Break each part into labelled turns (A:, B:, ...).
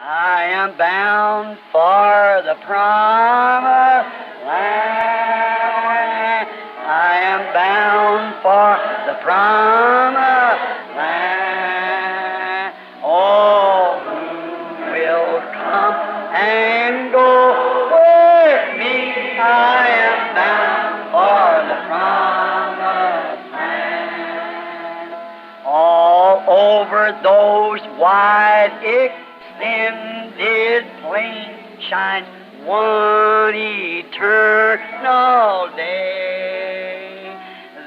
A: I am bound for the promised land. I am bound for the promised land. Oh, who will come and go with me? I am bound for the promised land. All over those wide extended plain shines one eternal day.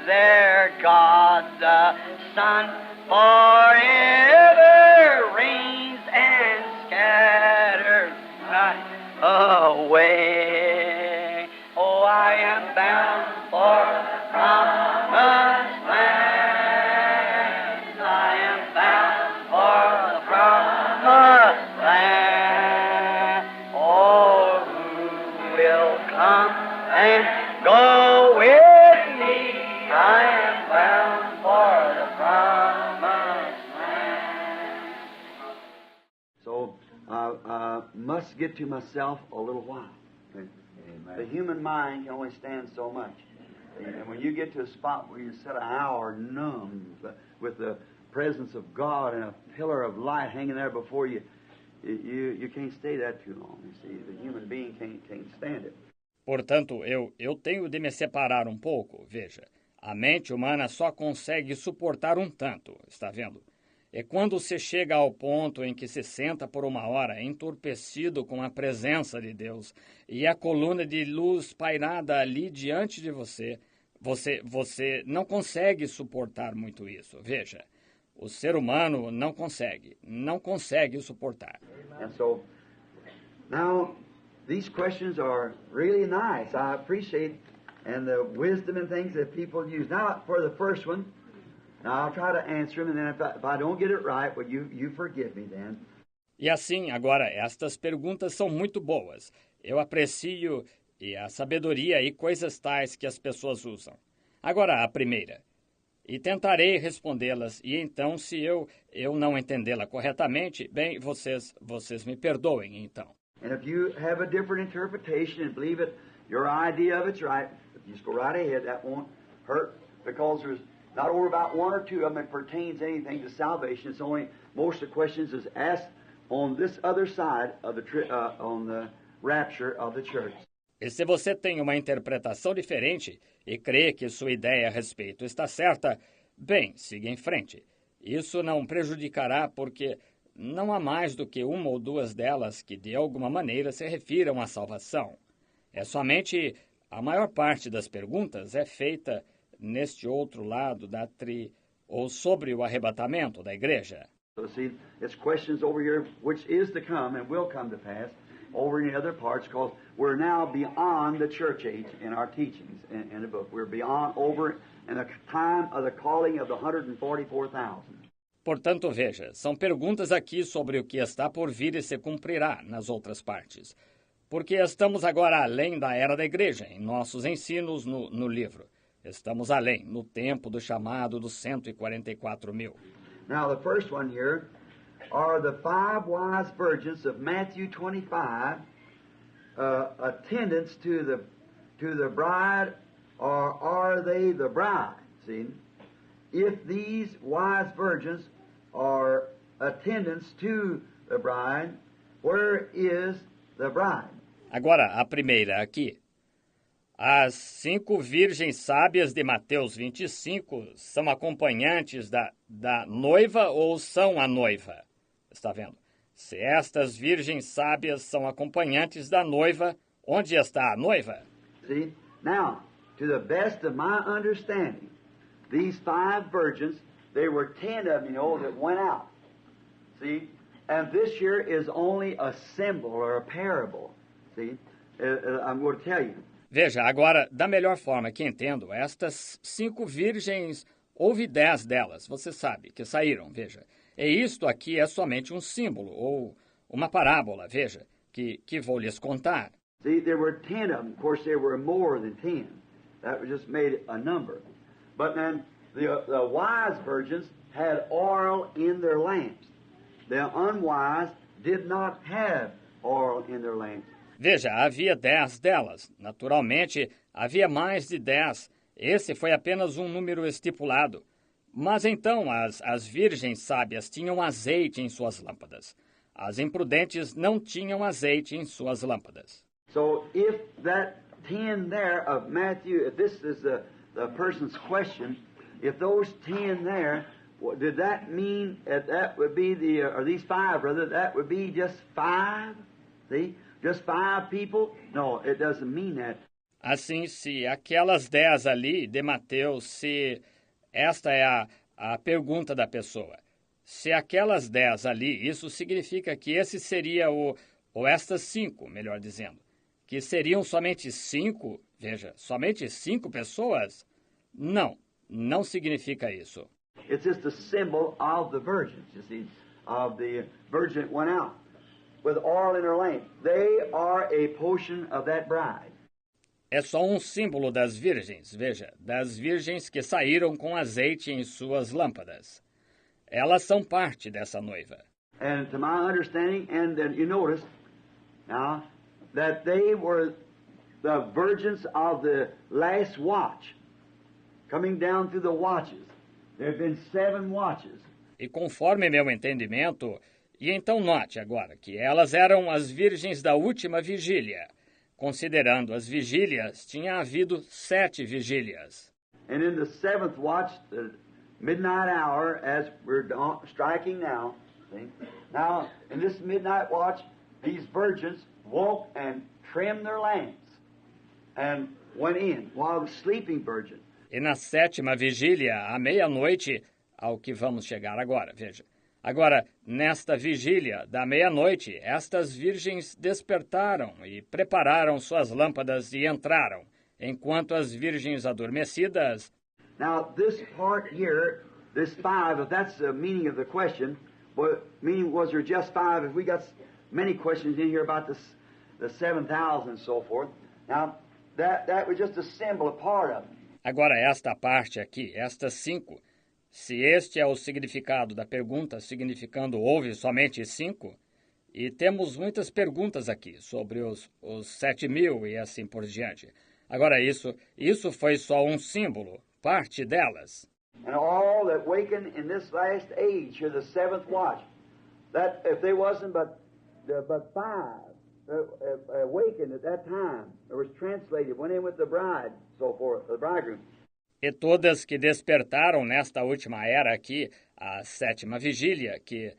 A: There God the Son forever reigns and scatters night away. Oh, I am bound for the promised land. I am bound for the promised land. Oh, who will come and go with me? I am bound for the promised land.
B: So I must get to myself a little while. The human mind can only stand so much. And when you get to a spot where you sit an hour numb with the presence of God and a pillar of light hanging there before you, you can't stay that too long. You see, the human being can't stand it.
C: Portanto, eu tenho de me separar um pouco, veja. A mente humana só consegue suportar um tanto, está vendo? É quando se chega ao ponto em que se senta por uma hora entorpecido com a presença de Deus e a coluna de luz pairada ali diante de você, você não consegue suportar muito isso, veja. O ser humano não consegue suportar.
B: And so, now, these questions are really nice. I appreciate and the wisdom and things that people use. Now, for the first one, now I'll try to answer them, and then if I don't get it right, well, you forgive me then.
C: E assim, agora, estas perguntas são muito boas. Eu aprecio a sabedoria e coisas tais que as pessoas usam. Agora, a primeira. E tentarei respondê-las, e então, se eu não entendê-la corretamente, bem, vocês me perdoem, então.
B: And if you have a different interpretation and believe it, your idea of it's right, you just go right ahead. That won't hurt, because there's not over about one or two of them that pertains anything to salvation. It's only most of the questions is asked on this other side of the on the rapture of the church.
C: E se você tem uma interpretação diferente e crê que sua ideia a respeito está certa, bem, siga em frente. Isso não prejudicará porque não há mais do que uma ou duas delas que de alguma maneira se refiram à salvação. É somente a maior parte das perguntas é feita neste outro lado ou sobre o arrebatamento da igreja.
B: So see, it's questions over here which is to come and will come to pass over in the other parts, because we're now beyond the church age in our teachings in the book. We're beyond over in the time of the calling of the 144,000.
C: Portanto, veja, são perguntas aqui sobre o que está por vir e se cumprirá nas outras partes. Porque estamos agora além da era da igreja, em nossos ensinos no livro. Estamos além, no tempo do chamado dos 144,000.
B: Now, the first one here are the five wise virgins of Matthew 25, attendants to the bride, or are they the bride? See, if these wise virgins are attendants to the bride, where is the bride?
C: Agora, a primeira aqui. As 5 virgens sábias de Mateus 25 são acompanhantes da noiva ou são a noiva? Está vendo? Se estas virgens sábias são acompanhantes da noiva, onde está a noiva?
B: See, now, to the best of my understanding, these 5 virgins, there were 10 of them, that went out. See, and this year is only a symbol or a parable. See, I'm going to tell you.
C: Veja, agora, da melhor forma que entendo, estas 5 virgens, houve 10 delas, você sabe, que saíram, veja. E isto aqui é somente um símbolo, ou uma parábola, veja, que vou lhes contar.
B: See, there were 10 of them. Of course, there were more than 10. That just made a number. But then the wise virgins had oil in their lamps. The unwise did not have oil in their lamps.
C: Veja, havia 10 delas. Naturalmente, havia mais de 10. Esse foi apenas um número estipulado. Mas então as virgens sábias tinham azeite em suas lâmpadas. As imprudentes não tinham azeite em suas lâmpadas.
B: So if that 10 there of Matthew, if this is the person's question, if those 10 there, did that mean that would be or these 5, rather, that would be just 5? See? Just 5 people? No, it doesn't mean that.
C: Assim, se aquelas 10 ali de Mateus, se esta é a pergunta da pessoa. Se aquelas 10 ali, isso significa que esse seria ou estas 5, melhor dizendo, que seriam somente 5, veja, somente 5 pessoas? Não, não significa isso.
B: It's just a symbol of the virgins, you see, of the virgin that went out with oil in her lamp. They are a portion of that bride.
C: É só um símbolo das virgens, veja, das virgens que saíram com azeite em suas lâmpadas. Elas são parte dessa noiva.
B: And to my understanding, and then you notice now that they were the virgins of the last watch, coming down through the watches. There have been 7 watches.
C: E conforme meu entendimento, e então note agora que elas eram as virgens da última vigília. Considerando as vigílias, tinha havido 7 vigílias.
B: And in the 7th watch, the midnight hour, as we're striking now, see? Now, in this midnight watch, these virgins woke and trimmed their lamps and went in, while the sleeping virgin.
C: E na 7ª vigília, à meia-noite, ao que vamos chegar agora, veja. Agora, nesta vigília da meia-noite, estas virgens despertaram e prepararam suas lâmpadas e entraram, enquanto as virgens adormecidas...
B: Now, this part here, this 5, if that's the meaning of the question, meaning was there just 5? If we got many questions in here about the 7,000 and so forth. Now, that was just a symbol, a part of it.
C: Agora, esta parte aqui, estas 5... Se este é o significado da pergunta, significando houve somente 5, e temos muitas perguntas aqui sobre os 7.000 e assim por diante. Agora, isso foi só um símbolo, parte delas.
B: And all that waken in this last age, here the 7th watch, that if they wasn't but 5 awakened at that time, it was translated, went in with the bride, so forth, the bridegroom.
C: E todas que despertaram nesta última era aqui, a 7ª vigília, que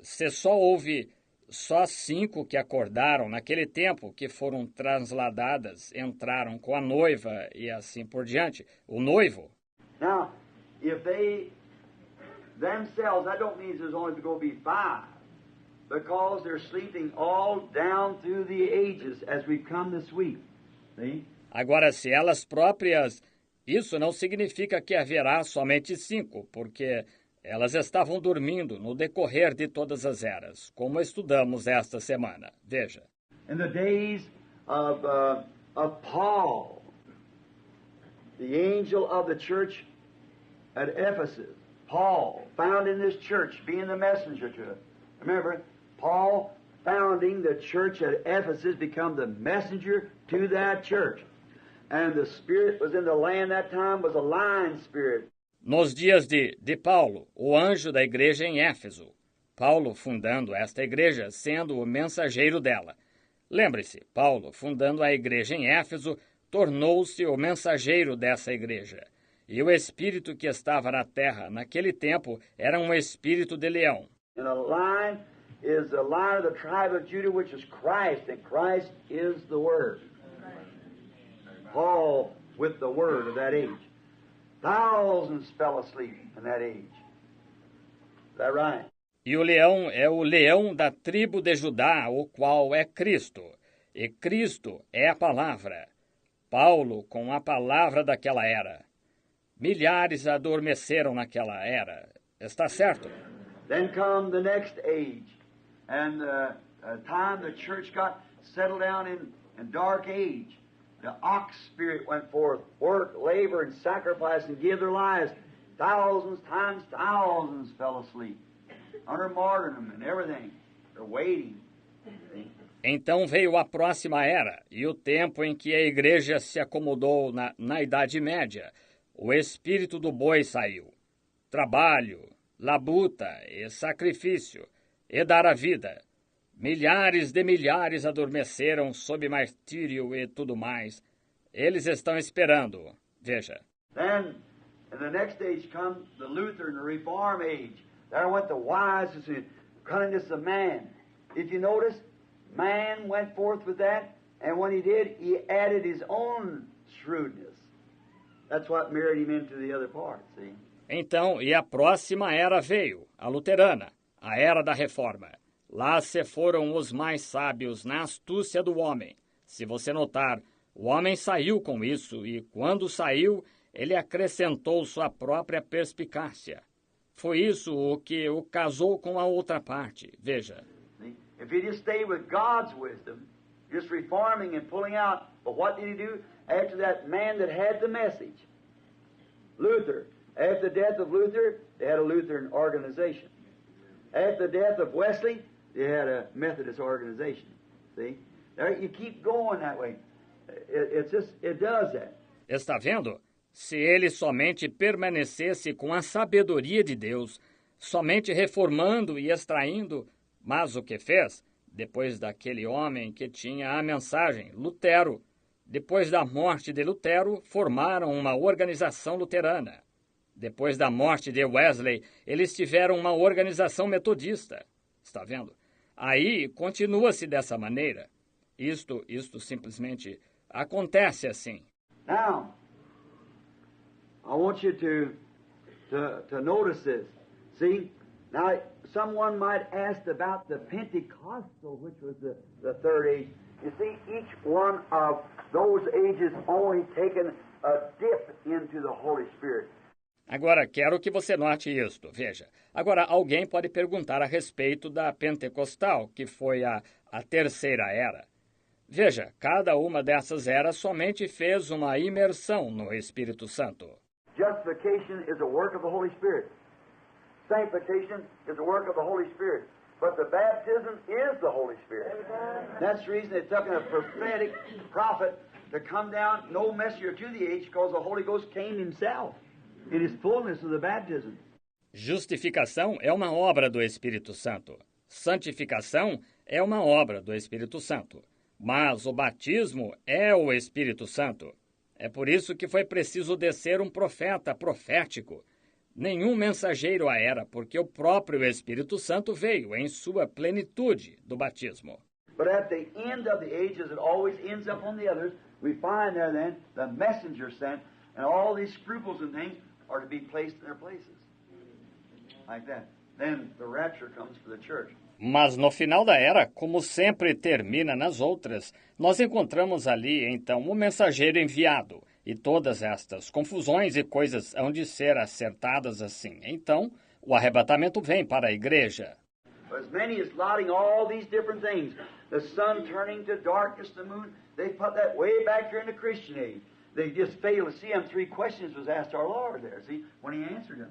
C: se só houve 5 que acordaram naquele tempo, que foram transladadas, entraram com a noiva e assim por diante, o noivo.
B: Now, if they themselves, that don't mean there's only going to be 5, because they're sleeping all down through the ages as we've come this week. See?
C: Agora, se elas próprias... Isso não significa que haverá somente 5, porque elas estavam dormindo no decorrer de todas as eras, como estudamos esta semana. Veja.
B: In the days of Paul, the angel of the church at Ephesus, Paul, found in this church, being the messenger to it. Remember, Paul, founding the church at Ephesus, become the messenger to that church. And the spirit was in the land that time was a lion spirit.
C: Nos dias de Paulo, o anjo da igreja em Éfeso. Paulo fundando esta igreja, sendo o mensageiro dela. Lembre-se, Paulo fundando a igreja em Éfeso, tornou-se o mensageiro dessa igreja. E o espírito que estava na terra naquele tempo era um espírito de leão.
B: And a lion is the lion of the tribe of Judah, which is Christ, and Christ is the Word. Paul with the Word of that age. Thousands fell asleep in that age. Is that right?
C: E o leão é o leão da tribo de Judá, o qual é Cristo. E Cristo é a palavra. Paulo com a palavra daquela era. Milhares adormeceram naquela era. Está certo?
B: Then come the next age. And the time the church got settled down in dark age. The ox spirit went forth, work, labor, and sacrifice, and give their lives. Thousands times thousands fell asleep under martyrdom and everything. They're waiting.
C: Então veio a próxima era e o tempo em que a igreja se acomodou na Idade Média. O espírito do boi saiu. Trabalho, labuta e sacrifício, e dar a vida. Milhares de milhares adormeceram sob martírio e tudo mais. Eles estão esperando. Veja.
B: Then, in the next age comes the Lutheran, the Reform age. There went the wisest and cunningest of man. If you notice, man went forth with that, and when he did, he added his own shrewdness. That's what married him into the other part, see?
C: Então, e a próxima era veio, a luterana, a era da reforma. Lá se foram os mais sábios na astúcia do homem. Se você notar, o homem saiu com isso e, quando saiu, ele acrescentou sua própria perspicácia. Foi isso o que o casou com a outra parte. Veja.
B: If he just stayed with God's wisdom, just reforming and pulling out, but what did he do? After that man that had the message, Luther, after the death of Luther, they had a Lutheran organization. After the death of Wesley, they had a Methodist organization. See? There, you keep going that way. It does that.
C: Está vendo? Se ele somente permanecesse com a sabedoria de Deus, somente reformando e extraindo, mas o que fez? Depois daquele homem que tinha a mensagem, Lutero, depois da morte de Lutero, formaram uma organização luterana. Depois da morte de Wesley, eles tiveram uma organização metodista. Está vendo? Aí continua-se dessa maneira. Isto simplesmente acontece assim.
B: Now, I want you to notice this. See, now someone might ask about the Pentecostal, which was the third age. You see, each one of those ages only taken a dip into the Holy Spirit.
C: Agora, quero que você note isto. Veja, agora alguém pode perguntar a respeito da Pentecostal, que foi a terceira era. Veja, cada uma dessas eras somente fez uma imersão no Espírito Santo.
B: Justification is a work of the Holy Spirit. Sanctification is a work of the Holy Spirit. But the baptism is the Holy Spirit. That's the reason they took a prophetic prophet to come down, no messenger to the age, because the Holy Ghost came himself in his fullness of the baptism.
C: Justificação é uma obra do Espírito Santo. Santificação é uma obra do Espírito Santo. Mas o batismo é o Espírito Santo. É por isso que foi preciso descer um profeta profético. Nenhum mensageiro a era, porque o próprio Espírito Santo veio em sua plenitude do batismo.
B: But at the end of the ages, it always ends up on the others. We find there then the messenger sent, and all these scruples and things are to be placed in their places. Like that. Then the rapture comes for the church.
C: Mas no final da era, como sempre termina nas outras, nós encontramos ali, então, o mensageiro enviado. E todas estas confusões e coisas hão de ser acertadas assim. Então, o arrebatamento vem para a igreja.
B: As many as plotting all these different things, the sun turning to darkness, the moon, they put that way back here in the Christian age. They just fail to see them. 3 questions was asked our Lord there, see, when he answered them.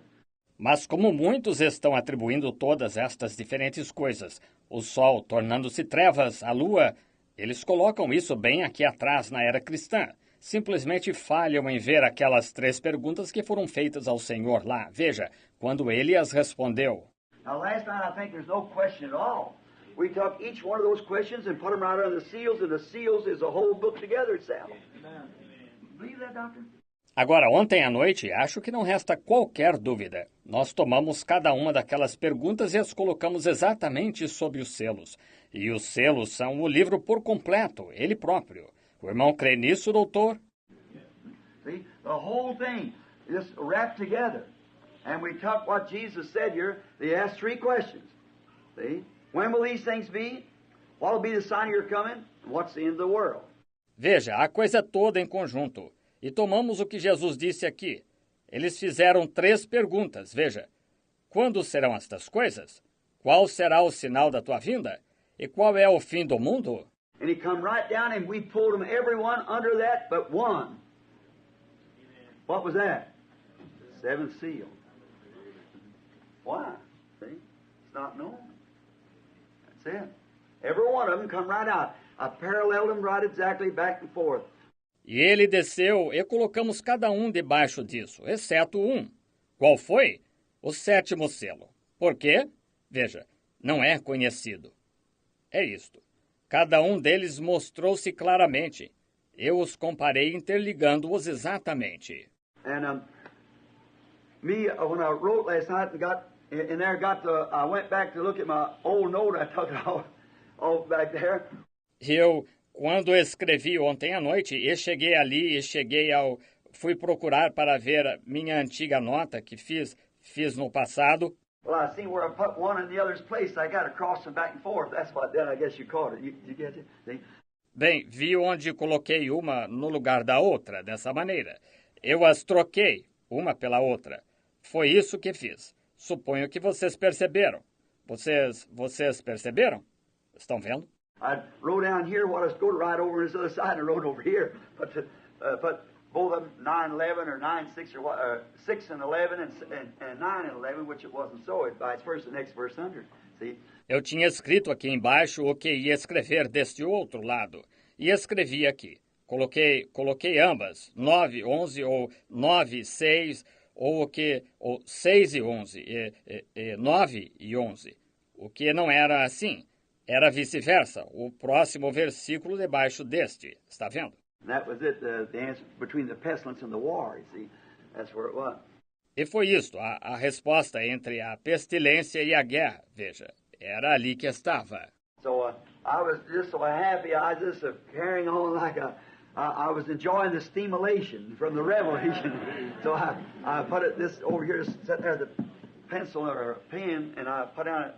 C: Mas como muitos estão atribuindo todas estas diferentes coisas, o sol tornando-se trevas, a lua, eles colocam isso bem aqui atrás na era cristã. Simplesmente falham em ver aquelas 3 perguntas que foram feitas ao Senhor lá. Veja, quando ele as respondeu.
B: Now, last night I think there's no question at all. We took each one of those questions and put them right under the seals, and the seals is a whole book together itself. Believe that, Doctor?
C: Agora, ontem à noite, acho que não resta qualquer dúvida. Nós tomamos cada uma daquelas perguntas e as colocamos exatamente sob os selos. E os selos são o livro por completo, ele próprio. O irmão crê nisso, doutor?
B: See, the whole thing is wrapped together. And we took what Jesus said here. They asked 3 questions. See? When will these things be? What will be the sign of your coming? And what's the end of the world?
C: Veja, a coisa toda em conjunto. E tomamos o que Jesus disse aqui. Eles fizeram 3 perguntas. Veja, quando serão estas coisas? Qual será o sinal da tua vinda? E qual é o fim do mundo?
B: And he come right down and we pulled them, everyone under that but one. What was that? 7th seal. Why? See? It's not known. That's it. Every one of them come right out. I paralleled them right exactly back and forth.
C: E ele desceu e colocamos cada um debaixo disso, exceto um. Qual foi? O sétimo selo. Por quê? Veja, não é conhecido. É isto. Cada um deles mostrou-se claramente. Eu os comparei interligando-os exatamente.
B: And when I wrote last night and got in there, I went back to look at my old note. I took it off back there.
C: Eu, quando escrevi ontem à noite, e cheguei ali fui procurar para ver a minha antiga nota que fiz no passado.
B: Well, I seen where I put one in the other's place. I got to cross them back and forth. That's what then I guess you caught it. You get it? See?
C: Bem, vi onde coloquei uma no lugar da outra, dessa maneira. Eu as troquei, uma pela outra. Foi isso que fiz. Suponho que vocês perceberam. Vocês perceberam? Estão vendo?
B: I wrote down here what I was going to write over this other side, and I wrote over here. But both of them 9:11 or 9:6 or what, 6 and 11 and 9 and 11, which it wasn't so. It vice versa, the next verse under. See?
C: Eu tinha escrito aqui embaixo o que ia escrever deste outro lado. E escrevi aqui. Coloquei ambas, 9, 11 ou 9, 6, ou 6 e 11, 9 e 11. O que não era assim. Era vice-versa, o próximo versículo debaixo deste. Está vendo?
B: That was it, the answer between the pestilence and the war, you see. That's where it was.
C: E foi isto, a resposta entre a pestilência e a guerra. Veja, era ali que estava.
B: So I was just so happy. I was just carrying on like I was enjoying the stimulation from the revelation. So I put this over here, sitting there, the pencil or a pen, and I put down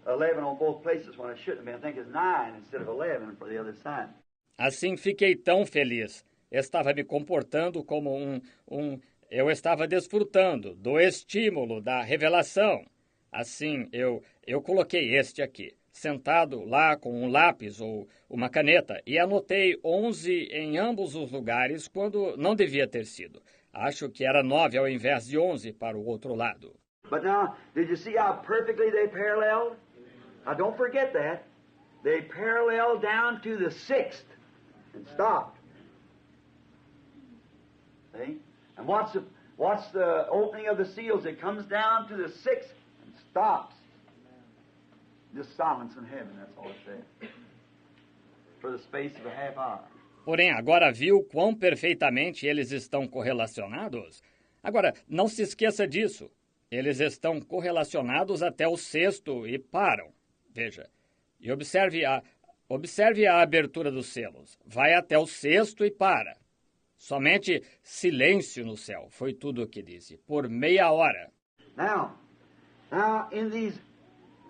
B: 11 on both places when I shouldn't have been. I think it's 9 instead of 11 for the other side.
C: Assim fiquei tão feliz. Estava me comportando como eu estava desfrutando do estímulo da revelação. Assim, eu coloquei este aqui, sentado lá com um lápis ou uma caneta, e anotei 11 em ambos os lugares quando não devia ter sido. Acho que era 9 ao invés de 11 para o outro lado.
B: But now, did you see how perfectly they paralleled? Now, don't forget that. They paralleled down to the 6th and stopped. See? And what's the opening of the seals? It comes down to the 6th and stops. Just silence in heaven, that's all it says. For the space of a half hour.
C: Porém, agora viu quão perfeitamente eles estão correlacionados? Agora, não se esqueça disso. Eles estão correlacionados até o 6º e param. Veja, e observe a abertura dos selos. Vai até o 6º e para. Somente silêncio no céu, foi tudo o que disse, por meia hora.
B: Now in these,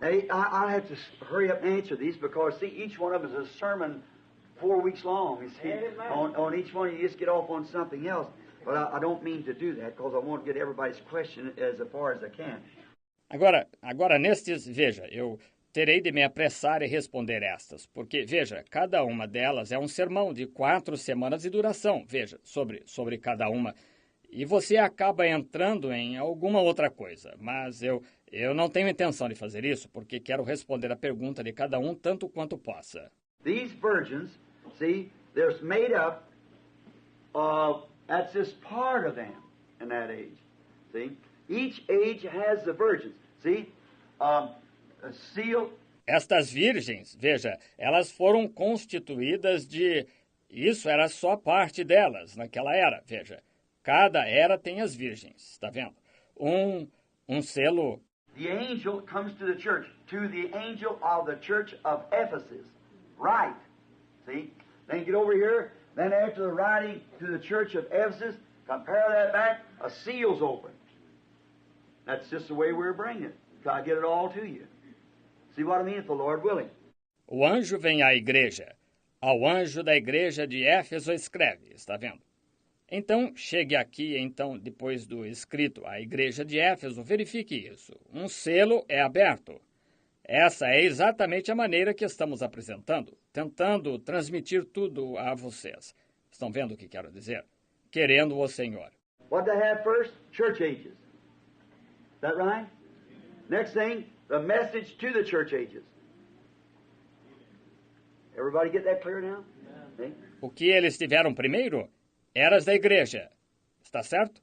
B: I have to hurry up and answer these because, see, each one of them is a sermon 4 weeks long. You see, on each one you just get off on something else. But I don't mean to do that because I want to get everybody's question as far as I can.
C: Agora nestes, veja, eu terei de me apressar e responder estas, porque, veja, cada uma delas é um sermão de 4 semanas de duração, veja, sobre cada uma, e você acaba entrando em alguma outra coisa, mas eu não tenho intenção de fazer isso, porque quero responder a pergunta de cada um tanto quanto possa.
B: These virgins, see, they're made up of, that's just part of them in that age, see? Each age has the virgins, see? A seal.
C: Estas virgens, veja, elas foram constituídas de... Isso era só parte delas naquela era, veja. Cada era tem as virgens, está vendo? Um selo.
B: The angel comes to the angel of the church of Ephesus. Right. See? Then get over here. Then after the writing to the church of Ephesus, compare that back, a seal's open. That's just the way we're bringing it. Try to get it all to you. See what I mean? If the Lord willing.
C: O anjo vem à igreja. Ao anjo da igreja de Éfeso escreve, está vendo? Então, chegue aqui, depois do escrito à igreja de Éfeso, verifique isso. Um selo é aberto. Essa é exatamente a maneira que estamos apresentando, tentando transmitir tudo a vocês. Estão vendo o que quero dizer? Querendo o Senhor.
B: What they have first? Church ages. Is that right? Next thing, the message to the church ages. Everybody get that clear now? See?
C: O que eles tiveram primeiro? Eras da igreja. Está certo?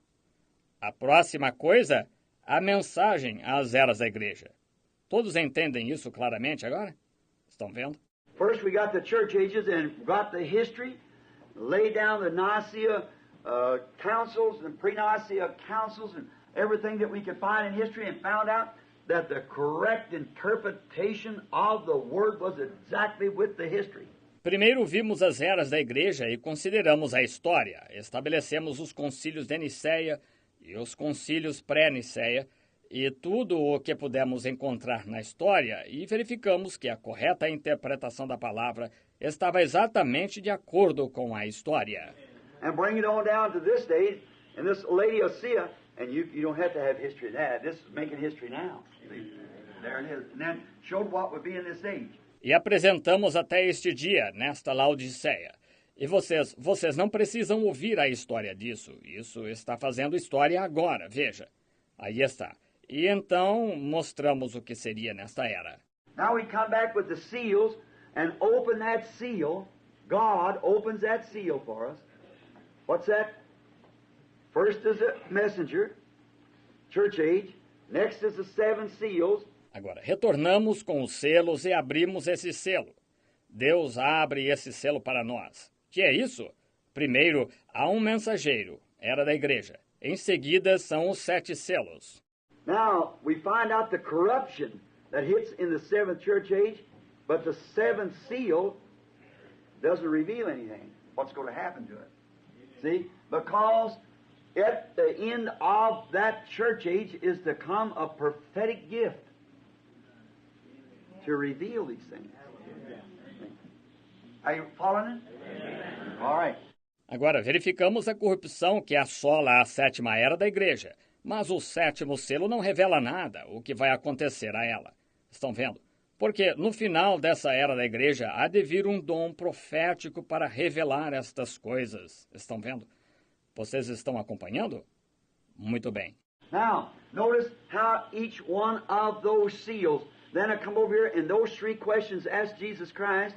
C: A próxima coisa, a mensagem às eras da igreja. Todos entendem isso claramente agora? Estão vendo?
B: First we got the church ages and got the history, laid down the Nicaea councils and pre-Nicaea councils and everything that we could find in history, and found out that the correct interpretation of the Word was exactly with the history.
C: Primeiro vimos as eras da igreja e consideramos a história. Estabelecemos os concílios de Nicéia e os concílios pré-Nicéia e tudo o que pudemos encontrar na história, e verificamos que a correta interpretação da palavra estava exatamente de acordo com a história.
B: And bring it on down to this day, and this Laodicea, and you don't have to have history of that. This is making history now. See? There it is. And then showed what would be in this age.
C: E apresentamos até este dia, nesta Laodiceia. E vocês não precisam ouvir a história disso. Isso está fazendo história agora, veja. Aí está. E então mostramos o que seria nesta era.
B: Now we come back with the seals and open that seal. God opens that seal for us. What's that? First is a messenger, church age. Next is the seven seals.
C: Agora, retornamos com os selos e abrimos esse selo. Deus abre esse selo para nós. Que é isso? Primeiro, há um mensageiro, era da igreja. Em seguida, são os 7 selos.
B: Now, we find out the corruption that hits in the seventh church age, but the seventh seal doesn't reveal anything. What's going to happen to it? See? Because at the end of that church age is to come a prophetic gift to reveal these things. Are you following it? All right.
C: Agora, verificamos a corrupção que assola a 7ª era da igreja, mas o 7º selo não revela nada, o que vai acontecer a ela. Estão vendo? Porque no final dessa era da igreja há de vir um dom profético para revelar estas coisas. Estão vendo? Vocês estão acompanhando? Muito bem.
B: Now, notice how each one of those seals, then I come over here and those 3 questions ask Jesus Christ,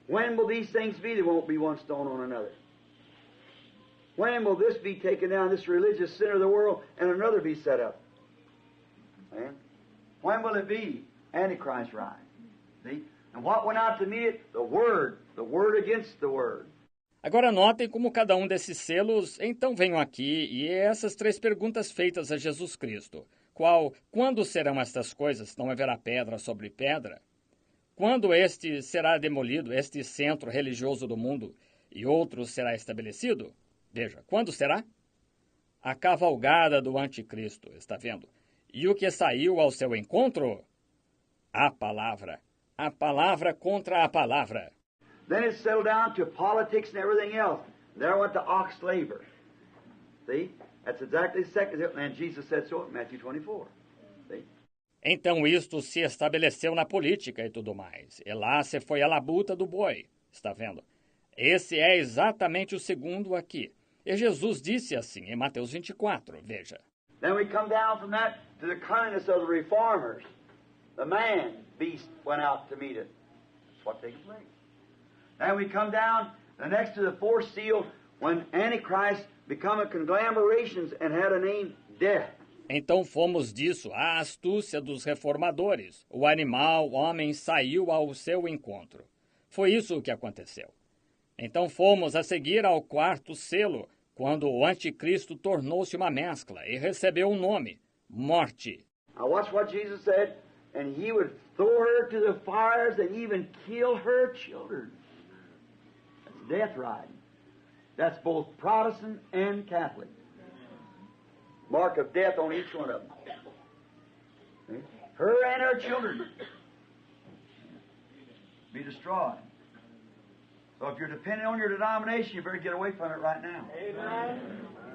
B: when will these things be? There won't be one stone on another. When will this be taken down, this religious center of the world, and another be set up? And when will it be? Antichrist rise. See? And what went out to meet it? The Word against the Word.
C: Agora notem como cada um desses selos, então venham aqui, e essas 3 perguntas feitas a Jesus Cristo. Quando serão estas coisas? Não haverá pedra sobre pedra? Quando este será demolido, este centro religioso do mundo, e outro será estabelecido? Veja, quando será? A cavalgada do anticristo, está vendo? E o que saiu ao seu encontro? A palavra contra a palavra.
B: Then it settled down to politics and everything else. There went the ox labor. See? That's exactly the second. And Jesus said so in Matthew 24. See?
C: Então isto se estabeleceu na política e tudo mais. E lá se foi a labuta do boi. Está vendo? Esse é exatamente o segundo aqui. E Jesus disse assim em Mateus 24, veja.
B: Then we come down from that to the kindness of the reformers. The man beast went out to meet it. That's what takes place. Then we come down the next to the 4th seal when Antichrist become a conglomerations and had a name, death.
C: Então fomos disso à astúcia dos reformadores. O animal, o homem, saiu ao seu encontro. Foi isso o que aconteceu. Então fomos a seguir ao 4º selo, quando o anticristo tornou-se uma mescla e recebeu um nome, morte.
B: Now watch what Jesus said, and he would throw her to the fires and even kill her children. That's death riding. That's both Protestant and Catholic. Mark of death on each one of them. See? Her and her children be destroyed. So if you're depending on your denomination, you better get away from it right now. Amen.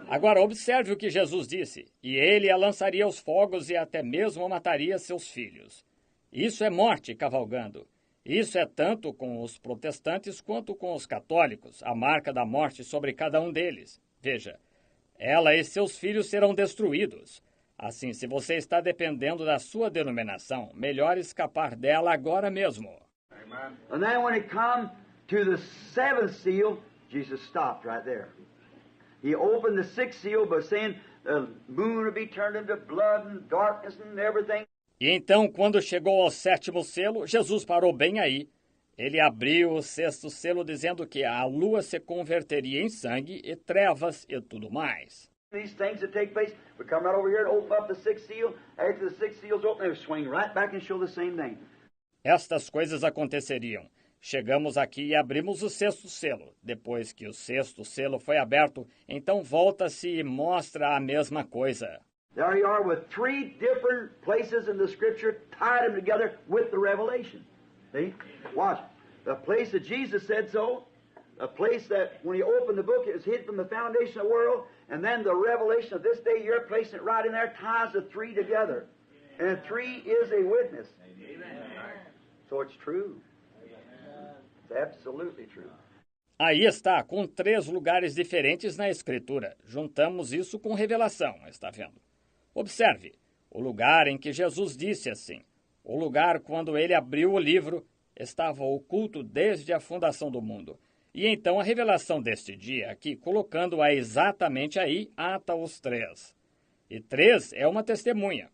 C: Agora observe o que Jesus disse. E ele a lançaria aos fogos e até mesmo mataria seus filhos. Isso é morte cavalgando. Isso é tanto com os protestantes quanto com os católicos, a marca da morte sobre cada um deles. Veja, ela e seus filhos serão destruídos. Assim, se você está dependendo da sua denominação, melhor escapar dela agora mesmo.
B: And then when it come to the seventh seal, Jesus stopped right there. He opened the sixth seal by saying the moon would be turned into blood and darkness and everything.
C: E então, quando chegou ao sétimo selo, Jesus parou bem aí. Ele abriu o sexto selo dizendo que a lua se converteria em sangue e trevas e tudo mais.
B: These things that take place, we come right over here and open up the sixth seal. After the sixth seal's open, they swing right back and show the same thing.
C: Estas coisas aconteceriam. Chegamos aqui e abrimos o sexto selo. Depois que o sexto selo foi aberto, então volta-se e mostra a mesma coisa.
B: There you are with three different places in the Scripture, tied them together with the revelation. See? Watch. The place that Jesus said so, a place that when he opened the book, it was hid from the foundation of the world, and then the revelation of this day, you're placing it right in there, ties the three together. And three is a witness. So it's true. It's absolutely true.
C: Aí está, com 3 lugares diferentes na Escritura. Juntamos isso com revelação, está vendo? Observe, o lugar em que Jesus disse assim, o lugar quando ele abriu o livro, estava oculto desde a fundação do mundo. E então a revelação deste dia, aqui, colocando-a exatamente aí, ata os 3. E 3 é uma testemunha.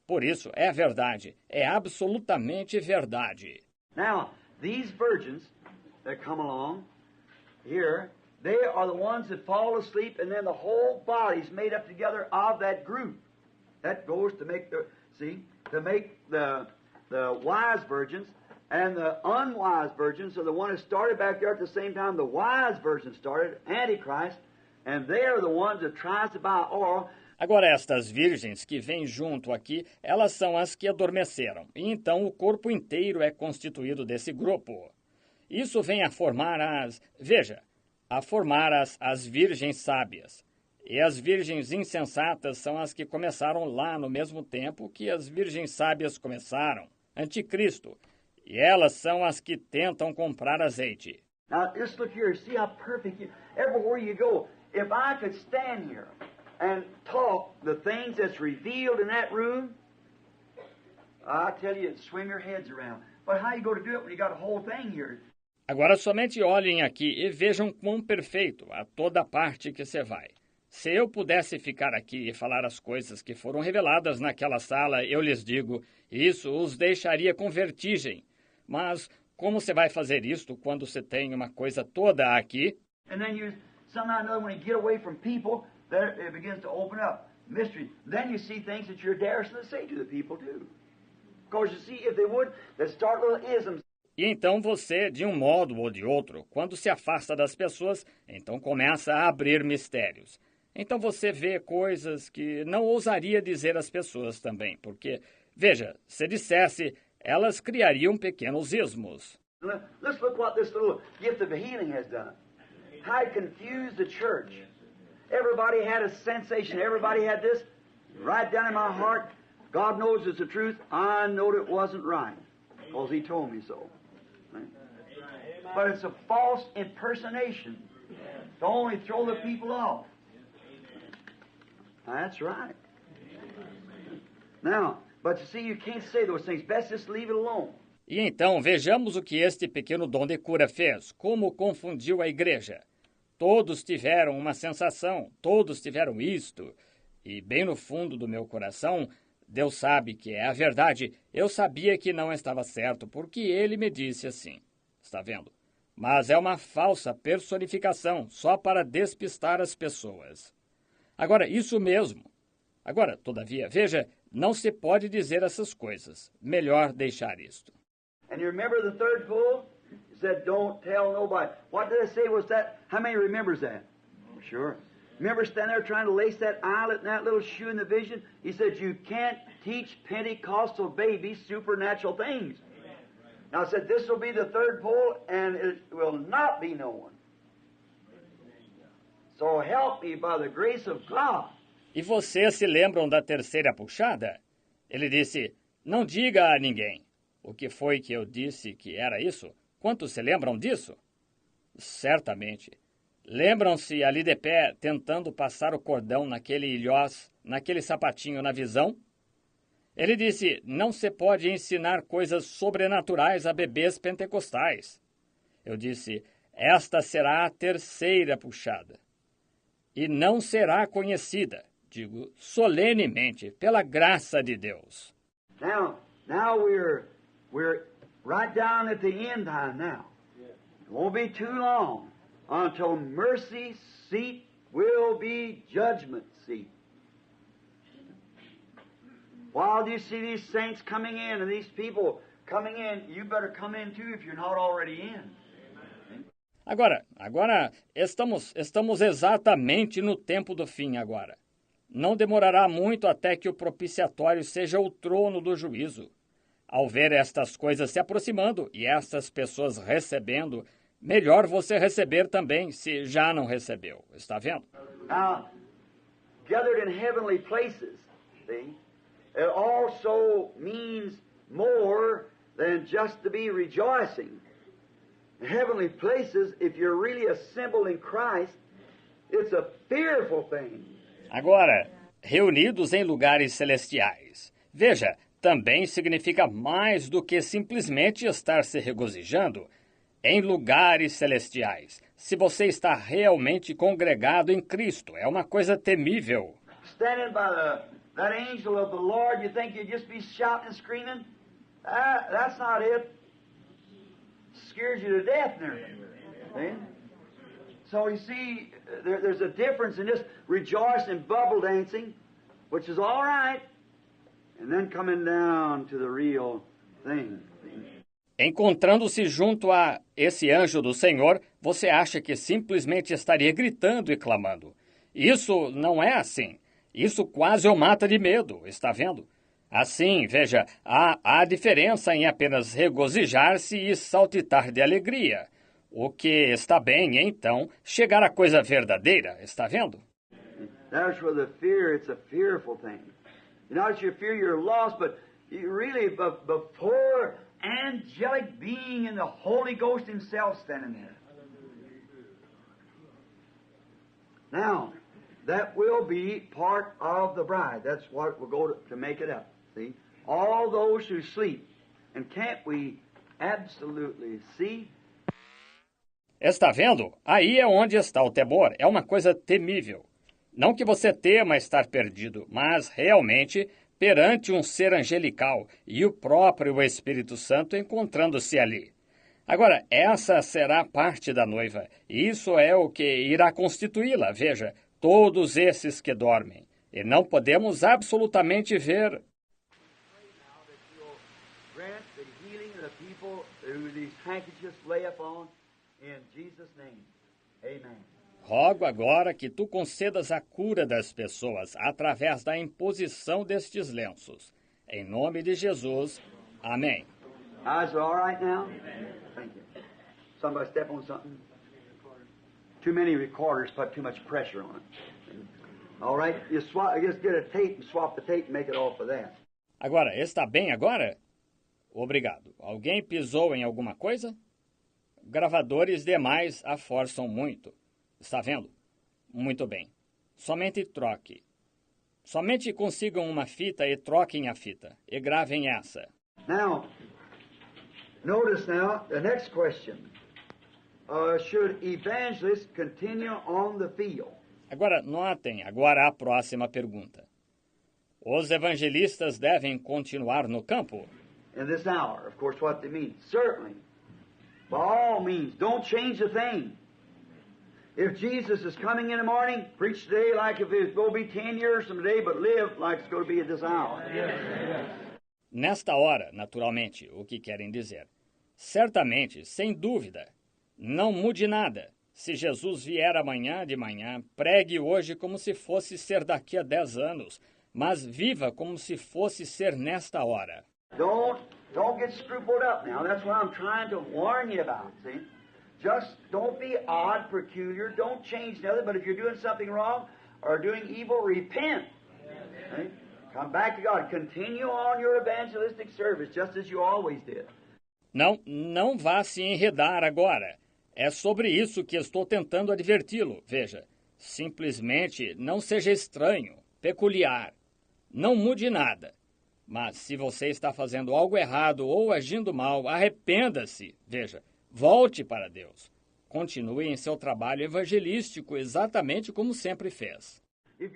C: Por isso, é verdade, é absolutamente verdade.
B: Now, these virgins that come along here, they are the ones that fall asleep, and then the whole body's made up together of that group. That goes to make the wise virgins, and the unwise virgins are the one who started back there at the same time the wise virgin started, Antichrist, and they are the ones that tries to buy oil.
C: Agora, estas virgens que vêm junto aqui, elas são as que adormeceram, e então o corpo inteiro é constituído desse grupo. Isso vem a formar as virgens sábias. E as virgens insensatas são as que começaram lá no mesmo tempo que as virgens sábias começaram, Anticristo. E elas são as que tentam comprar azeite.
B: Now, just look here, see how perfect everywhere you go. If I could stand here and talk the things that's revealed in that room, I tell you, it'd swing your heads around. But how you going to do it when you got a whole thing here?
C: Agora somente olhem aqui e vejam quão perfeito a toda parte que você vai. Se eu pudesse ficar aqui e falar as coisas que foram reveladas naquela sala, eu lhes digo, isso os deixaria com vertigem. Mas como você vai fazer isto quando você tem uma coisa toda aqui?
B: And then you, somehow or another, when you get away from people, there it begins to open up mystery. Then you see things that you're daring to say to the people too. Because you see, if they would, they'd start little isms.
C: E então você, de um modo ou de outro, quando se afasta das pessoas, então começa a abrir mistérios. Então você vê coisas que não ousaria dizer às pessoas também, porque, veja, se dissesse, elas criariam pequenos ismos.
B: Let's look what this little gift of healing has done. How it confused the church. Everybody had a sensation. Everybody had this right down in my heart. God knows it's the truth. I know it wasn't right, because He told me so. But it's a false impersonation to only throw the people off. That's right. Now, but you see, you can't say those things. Best just leave it alone.
C: E então vejamos o que este pequeno dom de cura fez, como confundiu a igreja. Todos tiveram uma sensação, todos tiveram isto. E bem no fundo do meu coração, Deus sabe que é a verdade. Eu sabia que não estava certo, porque Ele me disse assim. Está vendo? Mas é uma falsa personificação, só para despistar as pessoas. Agora, isso mesmo. Agora, todavia, veja, não se pode dizer essas coisas. Melhor deixar isto.
B: And you remember the third pull? It said, don't tell nobody. What did it say was that? How many remembers that? Sure. Remember standing there trying to lace that eyelet in that little shoe in the vision? He said, you can't teach Pentecostal babies supernatural things. Now I said, this will be the third pull, and it will not be known. So help me by the grace of God.
C: E vocês se lembram da terceira puxada? Ele disse, não diga a ninguém. O que foi que eu disse que era isso? Quantos se lembram disso? Certamente. Lembram-se ali de pé, tentando passar o cordão naquele ilhós, naquele sapatinho na visão? Ele disse, não se pode ensinar coisas sobrenaturais a bebês pentecostais. Eu disse, esta será a terceira puxada. E não será conhecida, digo solenemente, pela graça de Deus.
B: Now we're right down at the end time now. It won't be too long until mercy seat will be judgment seat. While you see these saints coming in and these people coming in, you better come in too if you're not already in.
C: Agora estamos exatamente no tempo do fim agora. Não demorará muito até que o propiciatório seja o trono do juízo. Ao ver estas coisas se aproximando e estas pessoas recebendo, melhor você receber também, se já não recebeu. Está vendo?
B: Now, gathered in heavenly places, see, it also means more than just to be rejoicing. In heavenly places, if you're really assembled in Christ, it's a fearful thing.
C: Agora, reunidos em lugares celestiais. Veja, também significa mais do que simplesmente estar se regozijando. Em lugares celestiais. Se você está realmente congregado em Cristo, é uma coisa temível.
B: Standing by that angel of the Lord, you think you'd just be shouting and screaming? That's not it. Scares you to death and everything. See? So you see, there's a difference in just rejoicing and bubble dancing, which is all right, and then coming down to the real thing.
C: Encontrando-se junto a esse anjo do Senhor, você acha que simplesmente estaria gritando e clamando. Isso não é assim. Isso quase o mata de medo, está vendo? Assim, veja, há diferença em apenas regozijar-se e saltitar de alegria. O que está bem, então, chegar à coisa verdadeira, está vendo?
B: That's where the fear, it's a fearful thing. Not that you fear you're lost, but you really, before angelic being and the Holy Ghost Himself standing there. Now, that will be part of the bride. That's what we'll go to make it up. See? All those who sleep. And can't we absolutely see?
C: Está vendo? Aí é onde está o temor. É uma coisa temível. Não que você tema estar perdido, mas realmente perante um ser angelical e o próprio Espírito Santo encontrando-se ali. Agora, essa será parte da noiva, e isso é o que irá constituí-la, veja, todos esses que dormem. E não podemos absolutamente ver. Rogo agora que tu concedas a cura das pessoas através da imposição destes lenços. Em nome de Jesus. Amém.
B: Eyes are all right now? Thank you. Somebody step on something? Too many recorders put too much pressure on it. All right? You just get a tape and swap the tape and make it off of that.
C: Agora, está bem agora? Obrigado. Alguém pisou em alguma coisa? Gravadores demais a forçam muito. Está vendo? Muito bem. Somente troque. Somente consigam uma fita e troquem a fita. E gravem essa.
B: Now, notice now the next question. Should evangelists continue on the field?
C: Agora, notem agora a próxima pergunta. Os evangelistas devem continuar no campo?
B: In this hour, of course, what they mean. Certainly. By all means, don't change a thing. If Jesus is coming in the morning, preach today like if it's going to be 10 years from today, but live like it's going to be at this hour.
C: Nesta hora, naturalmente, o que querem dizer. Certamente, sem dúvida, não mude nada. Se Jesus vier amanhã de manhã, pregue hoje como se fosse ser daqui a 10 anos, mas viva como se fosse ser nesta hora.
B: Don't get scrupled up now. That's what I'm trying to warn you about, see? Just don't be odd, peculiar. Don't change nothing. But if you're doing something wrong or doing evil, repent. See? Come back to God. Continue on your evangelistic service just as you always did.
C: Não vá se enredar agora. É sobre isso que estou tentando adverti-lo. Veja, simplesmente não seja estranho, peculiar. Não mude nada. Mas se você está fazendo algo errado ou agindo mal, arrependa-se. Veja, volte para Deus. Continue em seu trabalho evangelístico exatamente como sempre fez.
A: Bring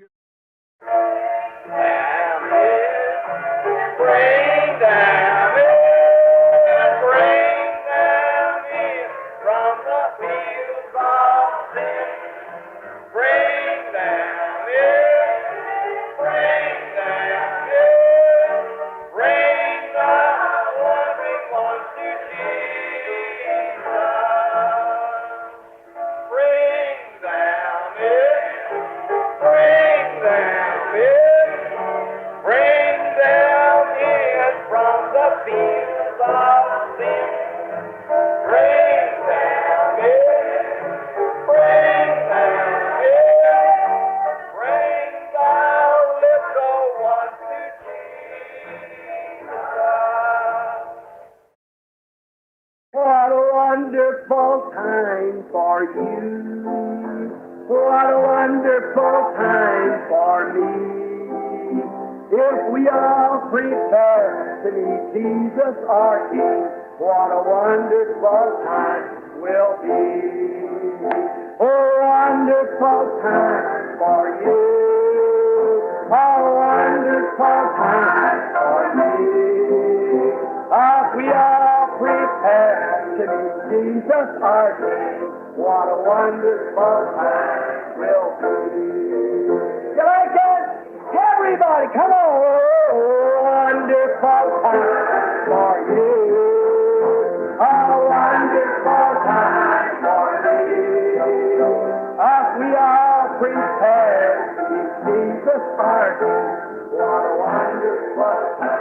A: them in, bring them in from the fields of sin. Bring them in, bring them in, bring the wandering ones to Jesus. Bring them in, bring them in, bring them in from the fields of sin. Bring them in, bring them in, bring the little ones to Jesus. What a wonderful time for you. What a wonderful time for me. If we all prepare to meet Jesus our King, what a wonderful time will be. A wonderful time for you. A wonderful time for me. If we all prepare to meet Jesus our King, what a wonderful time will be. You like it? Everybody, come on! Wonderful time for you. A wonderful time for me. If we all prepare to meet Jesus our King, what a wonderful time.